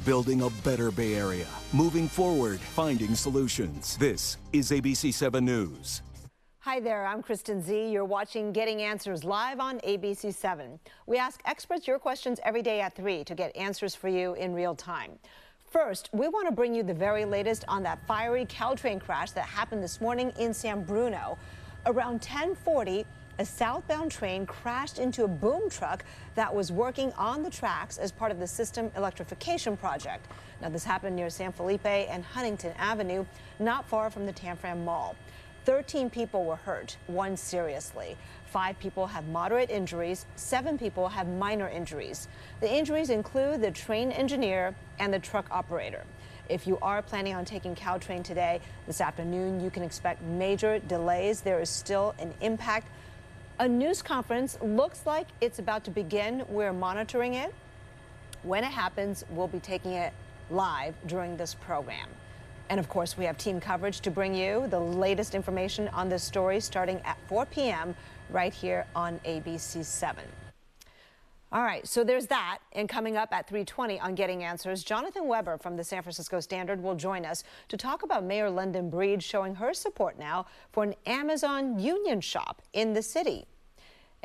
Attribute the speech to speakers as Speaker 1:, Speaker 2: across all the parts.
Speaker 1: building a better Bay Area, moving forward, finding solutions. This is ABC 7 News.
Speaker 2: Hi there, I'm Kristen Z. You're watching Getting Answers live on ABC 7. We ask experts your questions every day at 3 to get answers for you in real time. First, we want to bring you the very latest on that fiery Caltrain crash that happened this morning in San Bruno. Around 10:40, a southbound train crashed into a boom truck that was working on the tracks as part of the system electrification project. Now, this happened near San Felipe and Huntington Avenue, not far from the Caltrain Mall. 13 people were hurt, 1 seriously. 5 people have moderate injuries, 7 people have minor injuries. The injuries include the train engineer and the truck operator. If you are planning on taking Caltrain today, this afternoon, you can expect major delays. There is still an impact. A news conference looks like it's about to begin. We're monitoring it. When it happens, we'll be taking it live during this program. And of course, we have team coverage to bring you the latest information on this story starting at 4 p.m. right here on ABC 7. All right, so there's that. And coming up at 3:20 on Getting Answers, Jonathan Weber from the San Francisco Standard will join us to talk about Mayor London Breed showing her support now for an Amazon union shop in the city.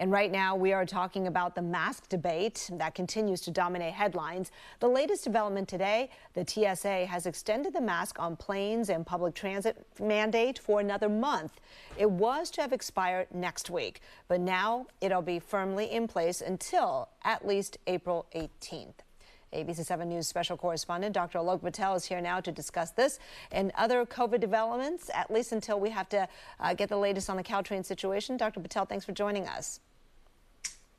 Speaker 2: And right now, we are talking about the mask debate that continues to dominate headlines. The latest development today, the TSA has extended the mask on planes and public transit mandate for another month. It was to have expired next week, but now it'll be firmly in place until at least April 18th. ABC 7 News special correspondent Dr. Alok Patel is here now to discuss this and other COVID developments, at least until we have to get the latest on the Caltrain situation. Dr. Patel, thanks for joining us.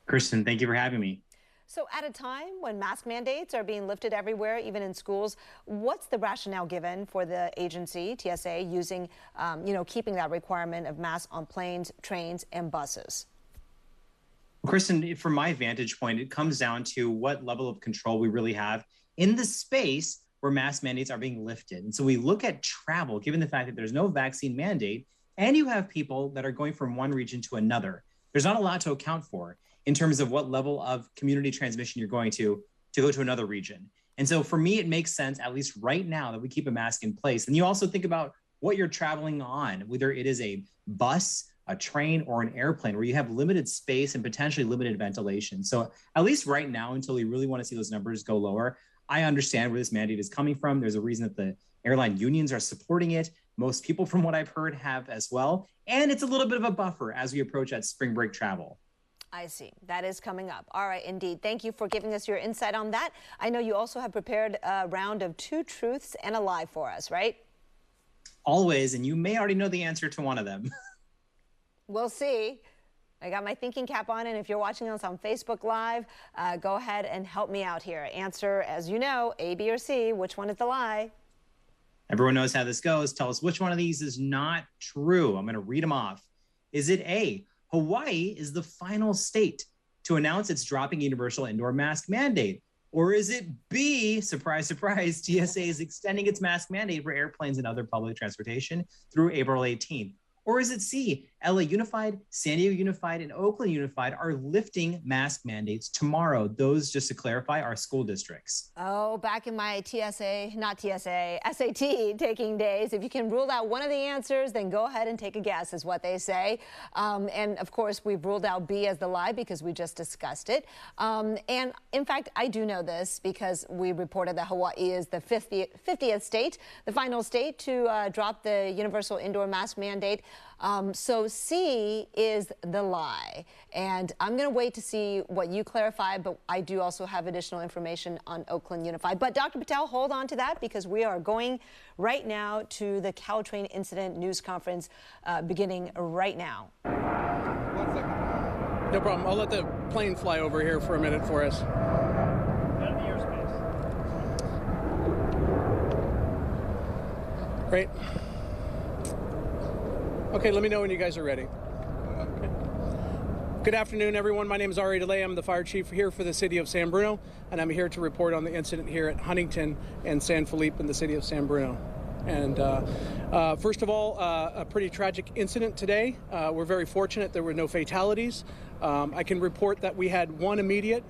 Speaker 3: Kristen, thank you for having me.
Speaker 2: So at a time when mask mandates are being lifted everywhere, even in schools, what's the rationale given for the agency, TSA, using, keeping that requirement of masks on planes, trains, and buses?
Speaker 3: Well, Kristen, from my vantage point, it comes down to what level of control we really have in the space where mask mandates are being lifted. And so we look at travel, given the fact that there's no vaccine mandate, and you have people that are going from one region to another. There's not a lot to account for in terms of what level of community transmission you're going to go to another region. And so for me, it makes sense, at least right now, that we keep a mask in place. And you also think about what you're traveling on, whether it is a bus, a train, or an airplane, where you have limited space and potentially limited ventilation. So at least right now, until we really want to see those numbers go lower, I understand where this mandate is coming from. There's a reason that the airline unions are supporting it. Most people, from what I've heard, have as well. And it's a little bit of a buffer as we approach that spring break travel.
Speaker 2: I see. That is coming up. All right, indeed. Thank you for giving us your insight on that. I know you also have prepared a round of 2 truths and a lie for us, right?
Speaker 3: Always, and you may already know the answer to one of them.
Speaker 2: We'll see. I got my thinking cap on, and if you're watching us on Facebook Live, go ahead and help me out here. Answer, as you know, A, B, or C. Which one is the lie?
Speaker 3: Everyone knows how this goes. Tell us which one of these is not true. I'm going to read them off. Is it A, Hawaii is the final state to announce it's dropping universal indoor mask mandate? Or is it B, surprise, surprise, TSA is extending its mask mandate for airplanes and other public transportation through April 18th? Or is it C, LA Unified, San Diego Unified, and Oakland Unified are lifting mask mandates tomorrow? Those, just to clarify, are school districts.
Speaker 2: Oh, back in my SAT taking days, if you can rule out one of the answers, then go ahead and take a guess, is what they say. And of course, we've ruled out B as the lie because we just discussed it. And in fact, I do know this because we reported that Hawaii is the 50th state, the final state to drop the universal indoor mask mandate. So C is the lie. And I'm going to wait to see what you clarify, but I do also have additional information on Oakland Unified. But Dr. Patel, hold on to that because we are going right now to the Caltrain Incident news conference beginning right now.
Speaker 4: 1 second. No problem. I'll let the plane fly over here for a minute for us.
Speaker 5: Out of the airspace.
Speaker 4: Great. Okay, let me know when you guys are ready. Good afternoon, everyone. My name is Ari DeLay. I'm the fire chief here for the city of San Bruno, and I'm here to report on the incident here at Huntington and San Felipe in the city of San Bruno. And first of all, a pretty tragic incident today. We're very fortunate there were no fatalities. I can report that we had 1 immediate,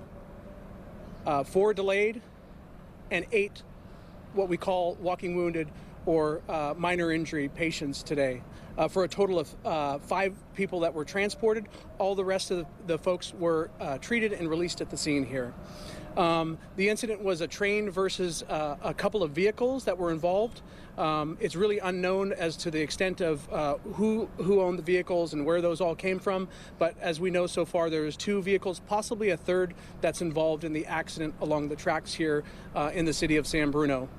Speaker 4: 4 delayed, and 8 what we call walking wounded or minor injury patients today, for a total of 5 people that were transported. All the rest of the folks were treated and released at the scene here. The incident was a train versus a couple of vehicles that were involved. It's really unknown as to the extent of who owned the vehicles and where those all came from. But as we know so far, there was 2 vehicles, possibly a third, that's involved in the accident along the tracks here in the city of San Bruno.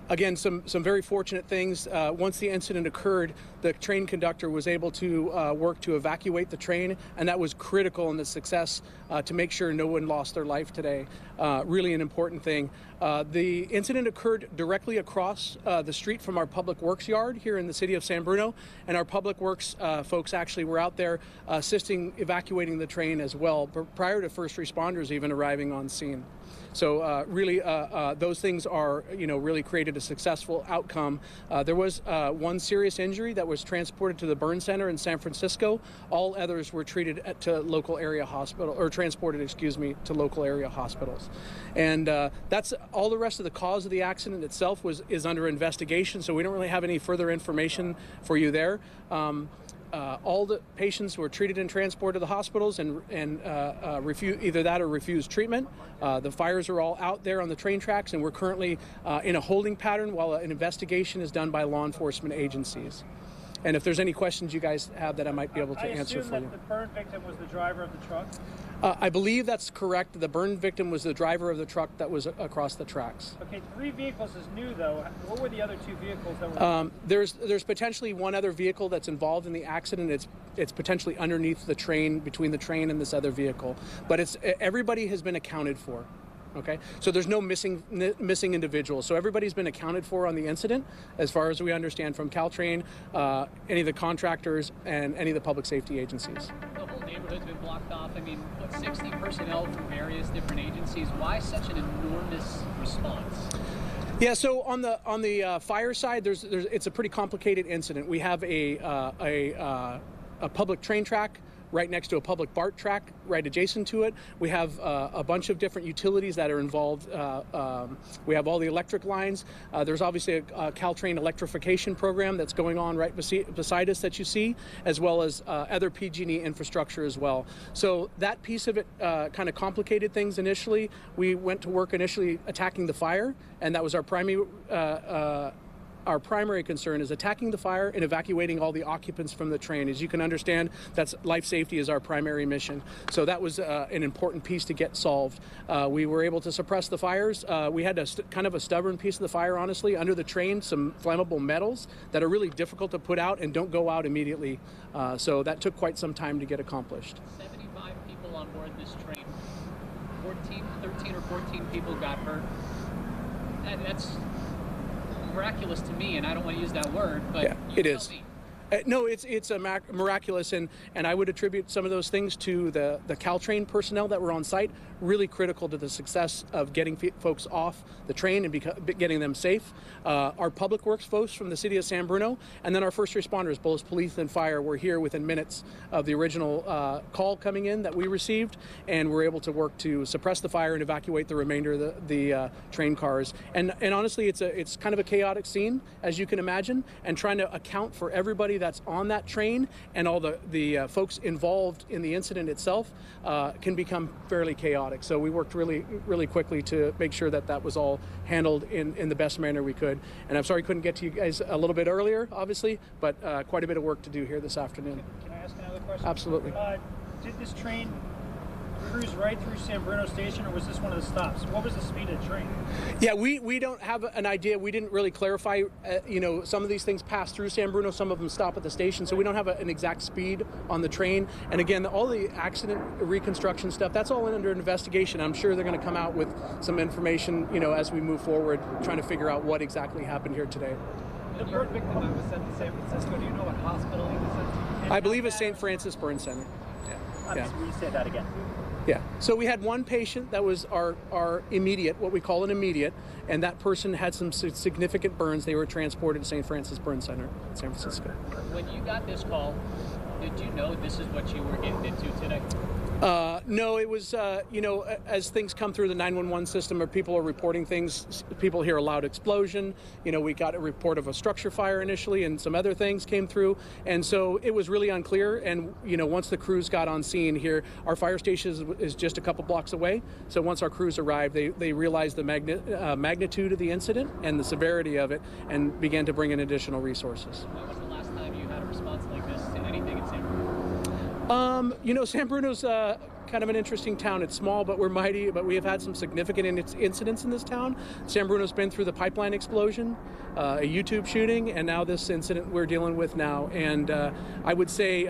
Speaker 4: Again, some very fortunate things. Once the incident occurred, the train conductor was able to work to evacuate the train, and that was critical in the success to make sure no one lost their life today. Really an important thing. The incident occurred directly across the street from our Public Works yard here in the city of San Bruno, and our Public Works folks actually were out there assisting evacuating the train as well, prior to first responders even arriving on scene. So really, those things are, really created a successful outcome. There was 1 serious injury that was transported to the burn center in San Francisco. All others were treated to local area hospital, or transported, to local area hospitals. And that's all. The rest of the cause of the accident itself is under investigation, so we don't really have any further information for you there. All the patients were treated and transported to the hospitals and either that or refused treatment. The fires are all out there on the train tracks, and we're currently in a holding pattern while an investigation is done by law enforcement agencies. And if there's any questions you guys have that I might be able to answer for you.
Speaker 5: I assume that the burn victim was the driver of the truck?
Speaker 4: I believe that's correct. The burn victim was the driver of the truck that was across the tracks.
Speaker 5: Okay, 3 vehicles is new, though. What were the other 2 vehicles that were
Speaker 4: there's potentially 1 other vehicle that's involved in the accident. It's potentially underneath the train, between the train and this other vehicle. But everybody has been accounted for. Okay, so there's no missing individuals. So everybody's been accounted for on the incident, as far as we understand from Caltrain, any of the contractors, and any of the public safety agencies.
Speaker 6: The whole neighborhood's been blocked off. I mean, 60 personnel from various different agencies. Why such an enormous response?
Speaker 4: Yeah, so on the fire side, it's a pretty complicated incident. We have a public train track right next to a public BART track, right adjacent to it. We have a bunch of different utilities that are involved. We have all the electric lines. There's obviously a Caltrain electrification program that's going on right beside us that you see, as well as other PG&E infrastructure as well. So that piece of it kind of complicated things initially. We went to work initially attacking the fire, and that was our primary concern is attacking the fire and evacuating all the occupants from the train. As you can understand, that's life safety is our primary mission. So that was an important piece to get solved. We were able to suppress the fires. We had kind of a stubborn piece of the fire, honestly, under the train, some flammable metals that are really difficult to put out and don't go out immediately. So that took quite some time to get accomplished.
Speaker 6: 75 people on board this train. 13 or 14 people got hurt. That's miraculous to me, and I don't want to use that word, but
Speaker 4: yeah, it is.
Speaker 6: Me.
Speaker 4: No, it's a miraculous, and I would attribute some of those things to the Caltrain personnel that were on site, really critical to the success of getting folks off the train and getting them safe. Our public works folks from the city of San Bruno, and then our first responders, both police and fire, were here within minutes of the original call coming in that we received, and were able to work to suppress the fire and evacuate the remainder of the train cars. And honestly, it's kind of a chaotic scene, as you can imagine, and trying to account for everybody that's on that train and all the folks involved in the incident itself can become fairly chaotic. So we worked really quickly to make sure that was all handled in the best manner we could. And I'm sorry I couldn't get to you guys a little bit earlier, obviously, but quite a bit of work to do here this afternoon.
Speaker 5: Can I ask another question?
Speaker 4: Absolutely.
Speaker 5: Did this train cruise right through San Bruno station, or was this one of the stops? What was the speed of the train?
Speaker 4: Yeah, we don't have an idea. We didn't really clarify. Some of these things pass through San Bruno, some of them stop at the station, so we don't have an exact speed on the train. And again, all the accident reconstruction stuff, that's all under investigation. I'm sure they're going to come out with some information, as we move forward, trying to figure out what exactly happened here today.
Speaker 5: The burn victim that was sent to San Francisco, do you know what hospital he was sent to?
Speaker 4: I believe it's St. Francis Burn Center.
Speaker 5: Yeah. Will you say that again?
Speaker 4: Yeah. So we had one patient that was our immediate, what we call an immediate, and that person had some significant burns. They were transported to St. Francis Burn Center in San Francisco.
Speaker 6: When you got this call, did you know this is what you were getting into today?
Speaker 4: No, it was, as things come through the 911 system or people are reporting things, people hear a loud explosion. We got a report of a structure fire initially and some other things came through. And so it was really unclear. And, once the crews got on scene here, our fire station is just a couple blocks away. So once our crews arrived, they realized the magnitude of the incident and the severity of it and began to bring in additional resources.
Speaker 6: When was the last time you had a response like this to anything in San Bruno?
Speaker 4: San Bruno's kind of an interesting town. It's small, but we're mighty, but we have had some significant incidents in this town. San Bruno's been through the pipeline explosion, a YouTube shooting, and now this incident we're dealing with now. And I would say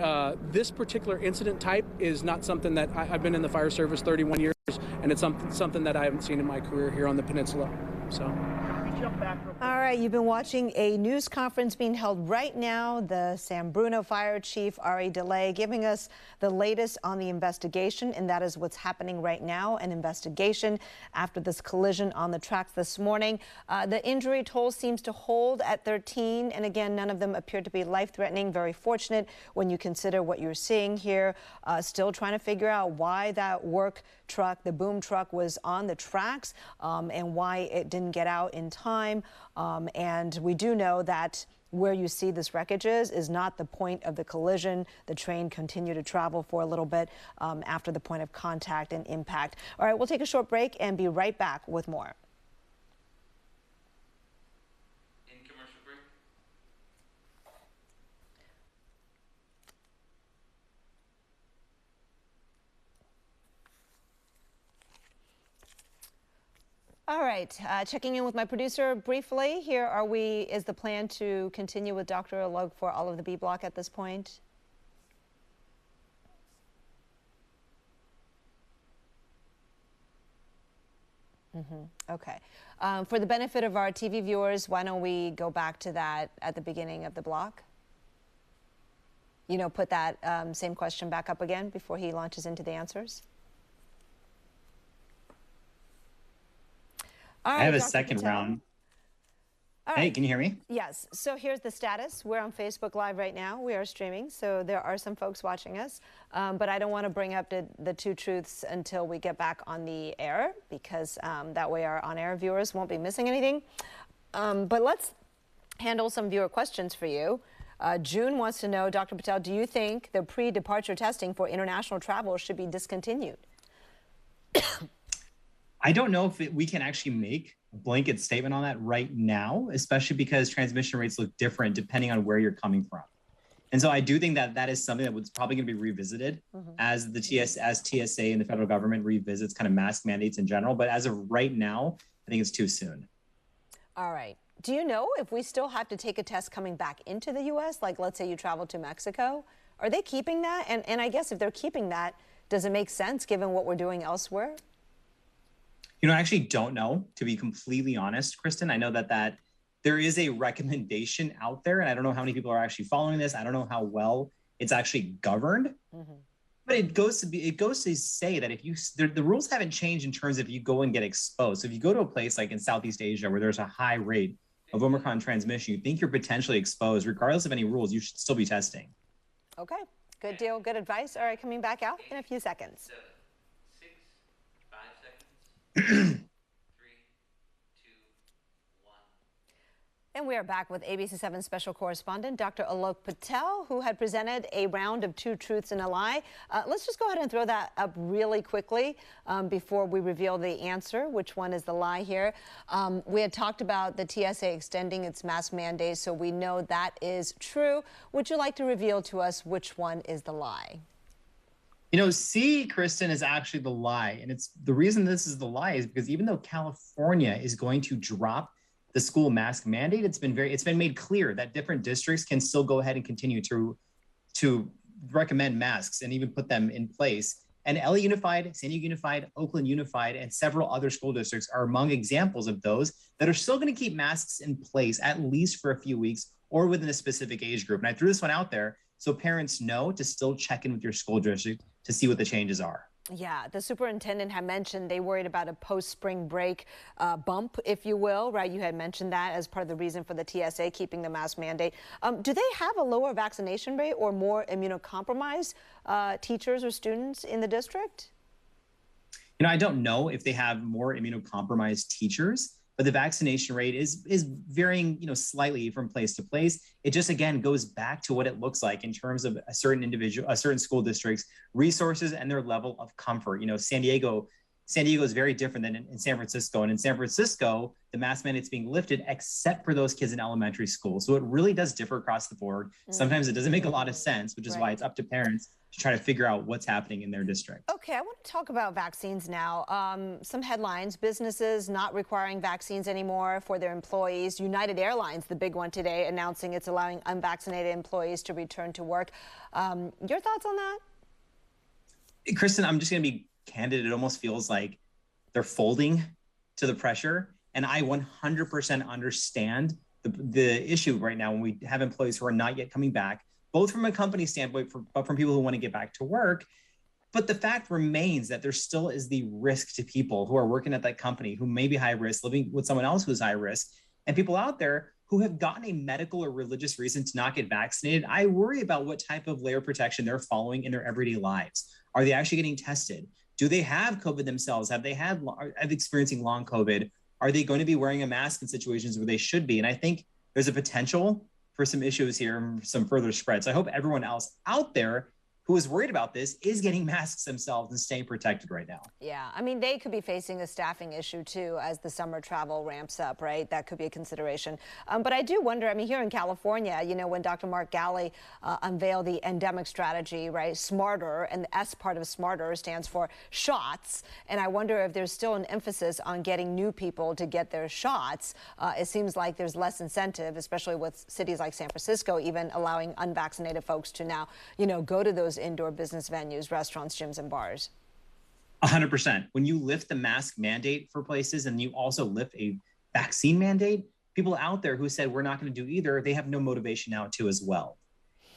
Speaker 4: this particular incident type is not something that I've been in the fire service 31 years, and it's something that I haven't seen in my career here on the peninsula. So.
Speaker 2: All right, you've been watching a news conference being held right now. The San Bruno Fire Chief, Ari DeLay, giving us the latest on the investigation, and that is what's happening right now, an investigation after this collision on the tracks this morning. The injury toll seems to hold at 13, and again, none of them appear to be life-threatening. Very fortunate when you consider what you're seeing here. Still trying to figure out why that work truck, the boom truck, was on the tracks and why it didn't get out in time. And we do know that where you see this wreckage is not the point of the collision. The train continued to travel for a little bit after the point of contact and impact. All right, we'll take a short break and be right back with more. All right, checking in with my producer briefly. Here are we. Is the plan to continue with Dr. Alok for all of the B block at this point? Okay. For the benefit of our TV viewers, why don't we go back to that at the beginning of the block? Put that same question back up again before he launches into the answers.
Speaker 3: I have a second round. Hey, can you hear me?
Speaker 2: Yes. So here's the status. We're on Facebook Live right now. We are streaming, so there are some folks watching us. But I don't want to bring up the two truths until we get back on the air, because that way our on-air viewers won't be missing anything. But let's handle some viewer questions for you. June wants to know, Dr. Patel, do you think the pre-departure testing for international travel should be discontinued?
Speaker 3: I don't know if we can actually make a blanket statement on that right now, especially because transmission rates look different depending on where you're coming from. And so I do think that is something that was probably going to be revisited as TSA and the federal government revisits kind of mask mandates in general. But as of right now, I think it's too soon.
Speaker 2: All right. Do you know if we still have to take a test coming back into the U.S.? Like, let's say you travel to Mexico. Are they keeping that? And I guess if they're keeping that, does it make sense given what we're doing elsewhere?
Speaker 3: I actually don't know, to be completely honest, Kristen. I know that there is a recommendation out there, and I don't know how many people are actually following this. I don't know how well it's actually governed, but it goes to say that if the rules haven't changed in terms of if you go and get exposed. So if you go to a place like in Southeast Asia where there's a high rate of Omicron transmission, you think you're potentially exposed, regardless of any rules, you should still be testing.
Speaker 2: Okay, good deal, good advice. All right, coming back out in a few seconds.
Speaker 6: 7, 6, 5 seconds. 3, 2, 1.
Speaker 2: And we are back with ABC7 special correspondent Dr. Alok Patel, who had presented a round of two truths and a lie. Let's just go ahead and throw that up really quickly before we reveal the answer, which one is the lie here. We had talked about the TSA extending its mask mandate, so we know that is true. Would you like to reveal to us which one is the lie?
Speaker 3: C, Kristen, is actually the lie. And it's the reason this is the lie is because even though California is going to drop the school mask mandate, it's been made clear that different districts can still go ahead and continue to recommend masks and even put them in place. And LA Unified, San Diego Unified, Oakland Unified, and several other school districts are among examples of those that are still going to keep masks in place at least for a few weeks or within a specific age group. And I threw this one out there so parents know to still check in with your school district to see what the changes are.
Speaker 2: Yeah, the superintendent had mentioned they worried about a post-spring break bump, if you will, right? You had mentioned that as part of the reason for the TSA keeping the mask mandate. Do they have a lower vaccination rate or more immunocompromised teachers or students in the district?
Speaker 3: I don't know if they have more immunocompromised teachers, but the vaccination rate is varying, slightly from place to place. It just, again, goes back to what it looks like in terms of a certain school district's resources and their level of comfort. San Diego is very different than in San Francisco. And in San Francisco, the mask mandate's being lifted except for those kids in elementary school. So it really does differ across the board. Sometimes it doesn't make a lot of sense, which is why it's up to parents to try to figure out what's happening in their district.
Speaker 2: Okay, I want to talk about vaccines now. Some headlines: businesses not requiring vaccines anymore for their employees. United Airlines, the big one today, announcing it's allowing unvaccinated employees to return to work. Your thoughts on that?
Speaker 3: Kristen, I'm just going to be candid. It almost feels like they're folding to the pressure. And I 100% understand the issue right now when we have employees who are not yet coming back, both from a company standpoint, but from people who want to get back to work. But the fact remains that there still is the risk to people who are working at that company who may be high risk, living with someone else who's high risk, and people out there who have gotten a medical or religious reason to not get vaccinated. I worry about what type of layer of protection they're following in their everyday lives. Are they actually getting tested? Do they have COVID themselves? Have they are experiencing long COVID? Are they going to be wearing a mask in situations where they should be? And I think there's a potential for some issues here, some further spread. So I hope everyone else out there who is worried about this is getting masks themselves and staying protected right now.
Speaker 2: Yeah, I mean, they could be facing a staffing issue too as the summer travel ramps up, right? That could be a consideration. But I do wonder, I mean, here in California, when Dr. Mark Galley unveiled the endemic strategy, right? Smarter, and the S part of Smarter stands for shots. And I wonder if there's still an emphasis on getting new people to get their shots. It seems like there's less incentive, especially with cities like San Francisco, even allowing unvaccinated folks to now, go to those indoor business venues, restaurants, gyms, and bars.
Speaker 3: 100%. When you lift the mask mandate for places and you also lift a vaccine mandate, people out there who said we're not going to do either, they have no motivation now to as well.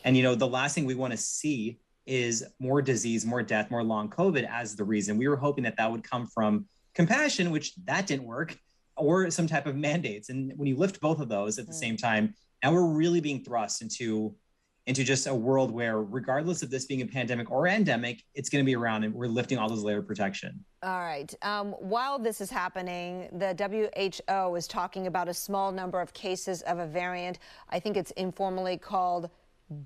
Speaker 3: And, the last thing we want to see is more disease, more death, more long COVID as the reason. We were hoping that would come from compassion, which that didn't work, or some type of mandates. And when you lift both of those at the same time, now we're really being thrust into just a world where, regardless of this being a pandemic or endemic, it's going to be around and we're lifting all those layers of protection.
Speaker 2: All right. While this is happening, the WHO is talking about a small number of cases of a variant. I think it's informally called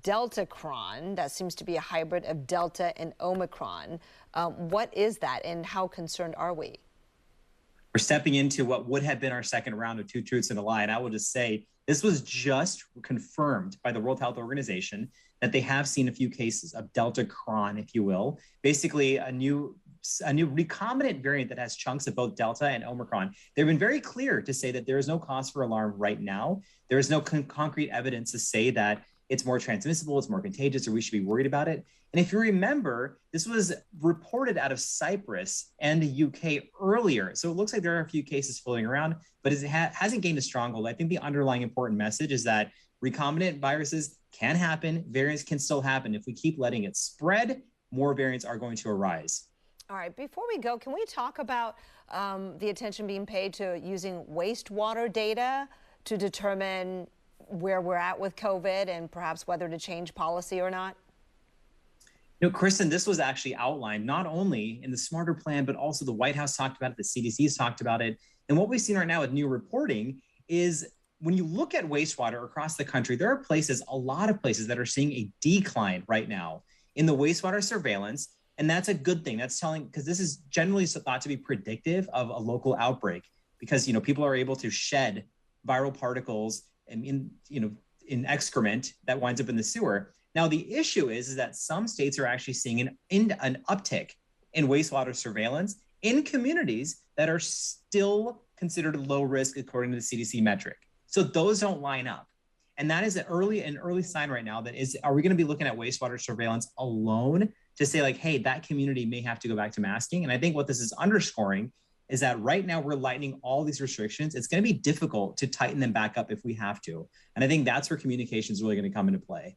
Speaker 2: Deltacron. That seems to be a hybrid of Delta and Omicron. What is that, and how concerned are we?
Speaker 3: We're stepping into what would have been our second round of Two Truths and a Lie. And I will just say, this was just confirmed by the World Health Organization that they have seen a few cases of Deltacron, if you will, basically a new recombinant variant that has chunks of both Delta and Omicron. They've been very clear to say that there is no cause for alarm right now. There is no concrete evidence to say that it's more transmissible, it's more contagious, or we should be worried about it. And if you remember, this was reported out of Cyprus and the UK earlier. So it looks like there are a few cases floating around, but it hasn't gained a stronghold. I think the underlying important message is that recombinant viruses can happen, variants can still happen. If we keep letting it spread, more variants are going to arise.
Speaker 2: All right, before we go, can we talk about the attention being paid to using wastewater data to determine where we're at with COVID and perhaps whether to change policy or not?
Speaker 3: Kristen, this was actually outlined not only in the Smarter Plan, but also the White House talked about it, the CDC's talked about it. And what we've seen right now with new reporting is when you look at wastewater across the country, there are a lot of places that are seeing a decline right now in the wastewater surveillance. And that's a good thing. That's telling, because this is generally thought to be predictive of a local outbreak, because, people are able to shed viral particles in excrement that winds up in the sewer. Now, the issue is that some states are actually seeing an uptick in wastewater surveillance in communities that are still considered low risk according to the CDC metric. So those don't line up. And that is an early sign right now are we going to be looking at wastewater surveillance alone to say like, hey, that community may have to go back to masking? And I think what this is underscoring is that right now we're lightening all these restrictions. It's going to be difficult to tighten them back up if we have to. And I think that's where communication is really going to come into play.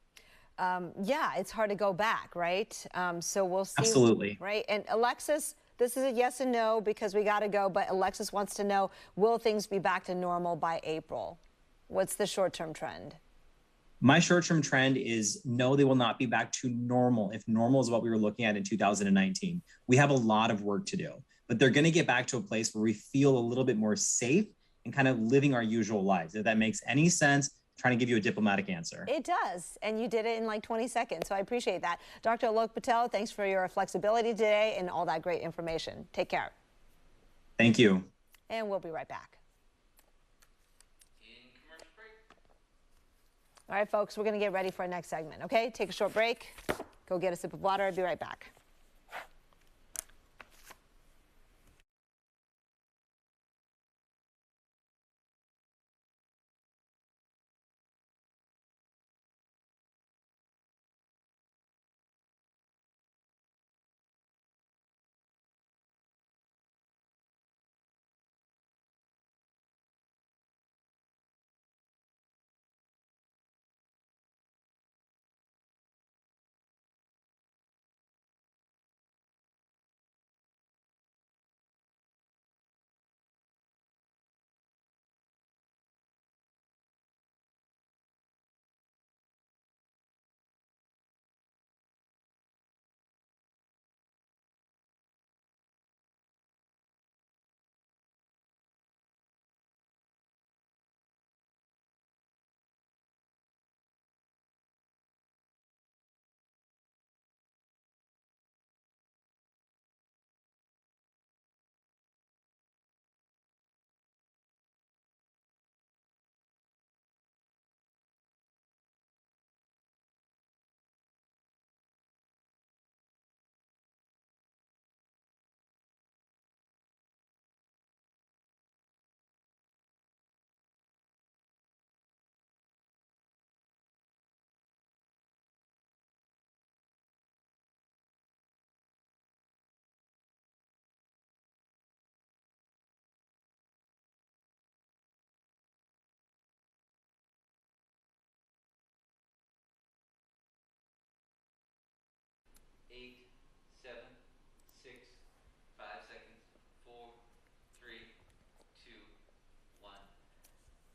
Speaker 2: yeah, it's hard to go back, right? So we'll see.
Speaker 3: Absolutely.
Speaker 2: Right. And Alexis, this is a yes and no because we got to go. But Alexis wants to know, will things be back to normal by April? What's the short-term trend?
Speaker 3: My short-term trend is no, they will not be back to normal. If normal is what we were looking at in 2019, we have a lot of work to do, but they're going to get back to a place where we feel a little bit more safe and kind of living our usual lives. If that makes any sense, trying to give you a diplomatic answer.
Speaker 2: It does, and you did it in like 20 seconds, so I appreciate that. Dr. Alok Patel, thanks for your flexibility today and all that great information. Take care.
Speaker 3: Thank you.
Speaker 2: And we'll be right back. All right, folks, we're going to get ready for our next segment, okay? Take a short break. Go get a sip of water. I'll be right back.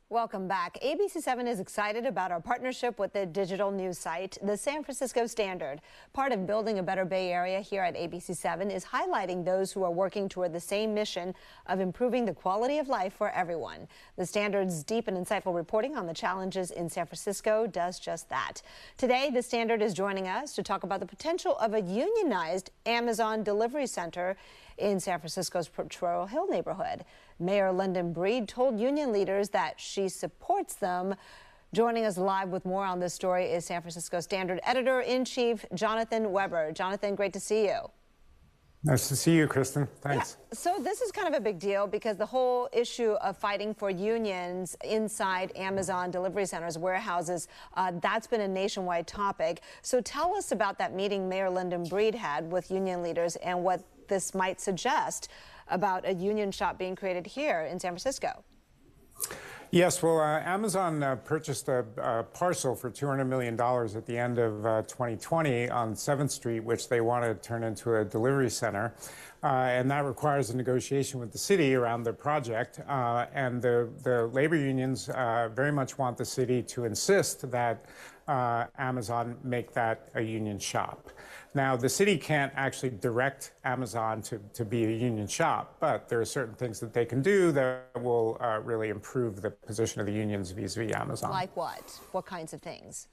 Speaker 2: Welcome back. ABC7 is excited about our partnership with the digital news site, the San Francisco Standard. Part of building a better Bay Area here at ABC7 is highlighting those who are working toward the same mission of improving the quality of life for everyone. The Standard's deep and insightful reporting on the challenges in San Francisco does just that. Today, the Standard is joining us to talk about the potential of a unionized Amazon delivery center in San Francisco's Potrero Hill neighborhood. Mayor London Breed told union leaders that she supports them. Joining us live with more on this story is San Francisco Standard Editor-in-Chief Jonathan Weber. Jonathan, great to see you.
Speaker 7: Nice to see you, Kristen. Thanks.
Speaker 2: Yeah. So this is kind of a big deal because the whole issue of fighting for unions inside Amazon delivery centers, warehouses, that's been a nationwide topic. So tell us about that meeting Mayor London Breed had with union leaders and what this might suggest about a union shop being created here in San Francisco.
Speaker 7: Yes, well, Amazon purchased a parcel for $200 million at the end of 2020 on 7th Street, which they want to turn into a delivery center. And that requires a negotiation with the city around the project. And the labor unions very much want the city to insist that Amazon make that a union shop. Now, the city can't actually direct Amazon to be a union shop, but there are certain things that they can do that will really improve the position of the unions vis-a-vis Amazon.
Speaker 2: Like what? What kinds of things?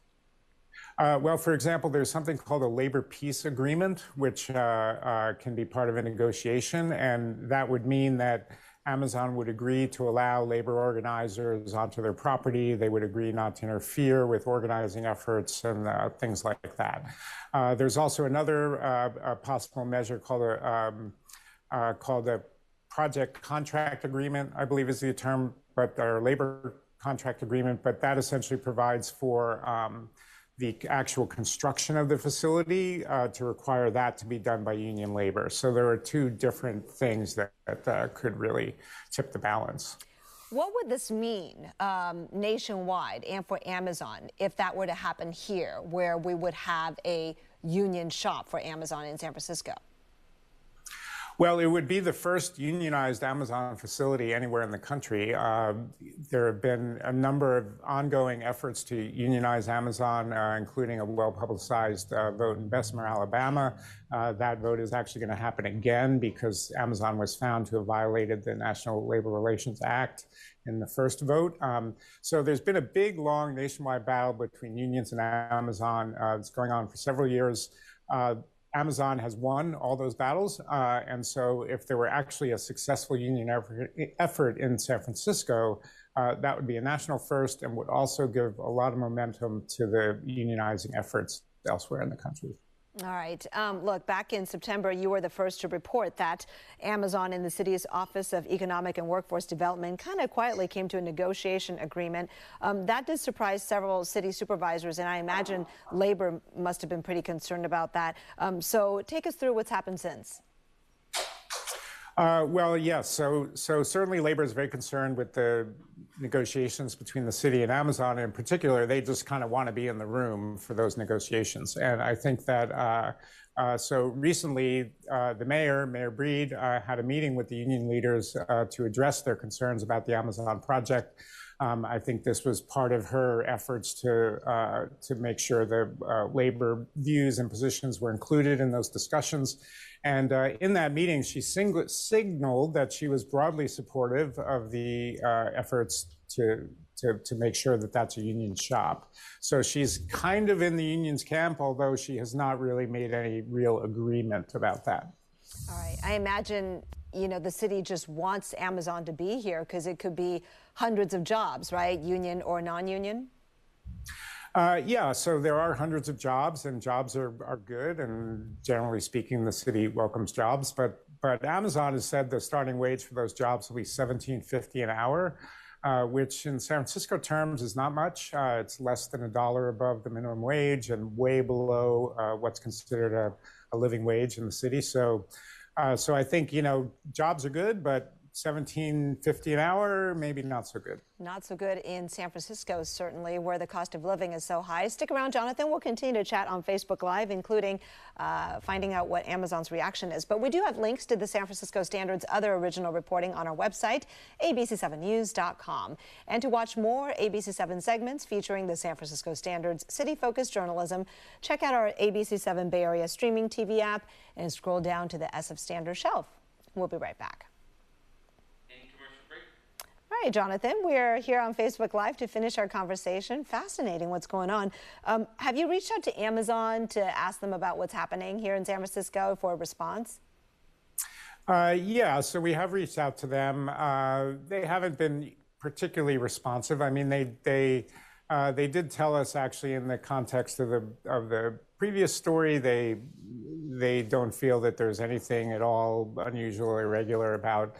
Speaker 7: Well, for example, there's something called a labor peace agreement, which can be part of a negotiation, and that would mean that Amazon would agree to allow labor organizers onto their property. They would agree not to interfere with organizing efforts and things like that. There's also another possible measure called a project contract agreement, I believe is the term, but our labor contract agreement, but that essentially provides for the actual construction of the facility to require that to be done by union labor. So there are two different things that could really tip the balance.
Speaker 2: What would this mean nationwide and for Amazon if that were to happen here, where we would have a union shop for Amazon in San Francisco?
Speaker 7: Well, it would be the first unionized Amazon facility anywhere in the country. There have been a number of ongoing efforts to unionize Amazon, including a well-publicized vote in Bessemer, Alabama. That vote is actually going to happen again because Amazon was found to have violated the National Labor Relations Act in the first vote. So there's been a big, long nationwide battle between unions and Amazon. It's going on for several years. Amazon has won all those battles. And so if there were actually a successful union effort in San Francisco, that would be a national first and would also give a lot of momentum to the unionizing efforts elsewhere in the country.
Speaker 2: All right. Look, back in September, you were the first to report that Amazon and the city's Office of Economic and Workforce Development kind of quietly came to a negotiation agreement. That did surprise several city supervisors, and I imagine labor must have been pretty concerned about that. So take us through what's happened since.
Speaker 7: Well, yes. So certainly labor is very concerned with the negotiations between the city and Amazon. In particular, they just kind of want to be in the room for those negotiations. And I think that so recently, the Mayor Breed, had a meeting with the union leaders to address their concerns about the Amazon project. I think this was part of her efforts to make sure the labor views and positions were included in those discussions. And in that meeting, she signaled that she was broadly supportive of the efforts to make sure that that's a union shop. So she's kind of in the union's camp, although she has not really made any real agreement about that.
Speaker 2: All right. I imagine, you know, the city just wants Amazon to be here because it could be hundreds of jobs, right? Union or non-union?
Speaker 7: Yeah, so there are hundreds of jobs, and jobs are good, and generally speaking, the city welcomes jobs. But Amazon has said the starting wage for those jobs will be $17.50 an hour, which in San Francisco terms is not much. It's less than $1 above the minimum wage and way below what's considered a living wage in the city. So I think, you know, jobs are good, but $17.50 an hour, maybe not so good.
Speaker 2: Not so good in San Francisco, certainly, where the cost of living is so high. Stick around, Jonathan. We'll continue to chat on Facebook Live, including finding out what Amazon's reaction is. But we do have links to the San Francisco Standard's other original reporting on our website, abc7news.com. And to watch more ABC7 segments featuring the San Francisco Standard's city-focused journalism, check out our ABC7 Bay Area streaming TV app and scroll down to the SF Standard shelf. We'll be right back. All right, Jonathan, we're here on Facebook Live to finish our conversation. Fascinating what's going on. Have you reached out to Amazon to ask them about what's happening here in San Francisco for a response?
Speaker 7: Yeah, so we have reached out to them. They haven't been particularly responsive. I mean, they did tell us actually in the context of the previous story, they don't feel that there's anything at all unusual or irregular about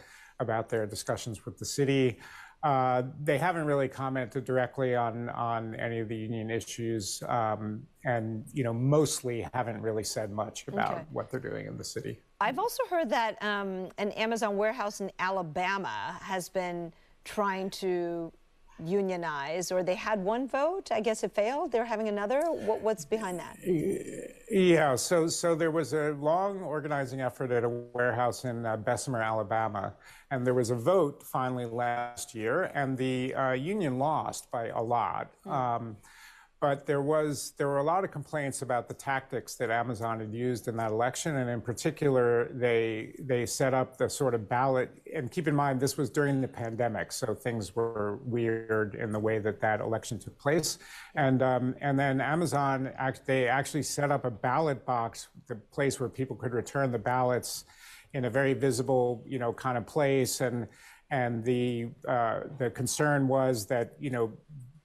Speaker 7: their discussions with the city. They haven't really commented directly on any of the union issues, and you know, mostly haven't really said much about what they're doing in the city.
Speaker 2: I've also heard that an Amazon warehouse in Alabama has been trying to unionize, or they had one vote. I guess it failed. They're having another. What's behind that?
Speaker 7: Yeah, so there was a long organizing effort at a warehouse in Bessemer, Alabama, and there was a vote finally last year, and the union lost by a lot. But there were a lot of complaints about the tactics that Amazon had used in that election, and in particular, they set up the sort of ballot. And keep in mind, this was during the pandemic, so things were weird in the way that election took place. And then Amazon they actually set up a ballot box, the place where people could return the ballots, in a very visible, you know, kind of place. And the concern was that, you know,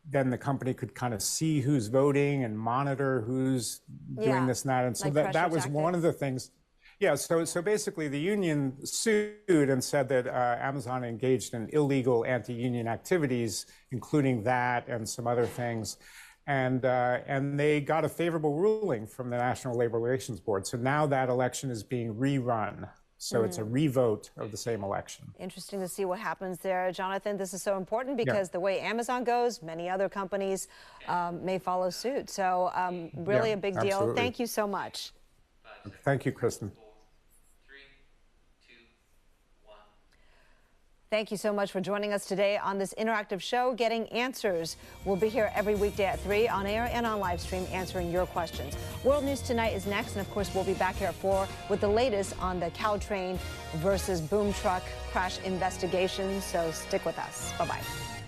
Speaker 7: then the company could kind of see who's voting and monitor who's doing this and that. And so
Speaker 2: like
Speaker 7: that was one of the things. Yeah, so basically the union sued and said that Amazon engaged in illegal anti-union activities, including that and some other things. And they got a favorable ruling from the National Labor Relations Board. So now that election is being rerun. So it's a revote of the same election.
Speaker 2: Interesting to see what happens there. Jonathan, this is so important because the way Amazon goes, many other companies may follow suit. So really a big deal.
Speaker 7: Absolutely.
Speaker 2: Thank you so much.
Speaker 7: Thank you, Kristen.
Speaker 2: Thank you so much for joining us today on this interactive show, Getting Answers. We'll be here every weekday at 3 on air and on live stream answering your questions. World News Tonight is next, and of course, we'll be back here at 4 with the latest on the Caltrain versus boom truck crash investigation. So stick with us. Bye-bye.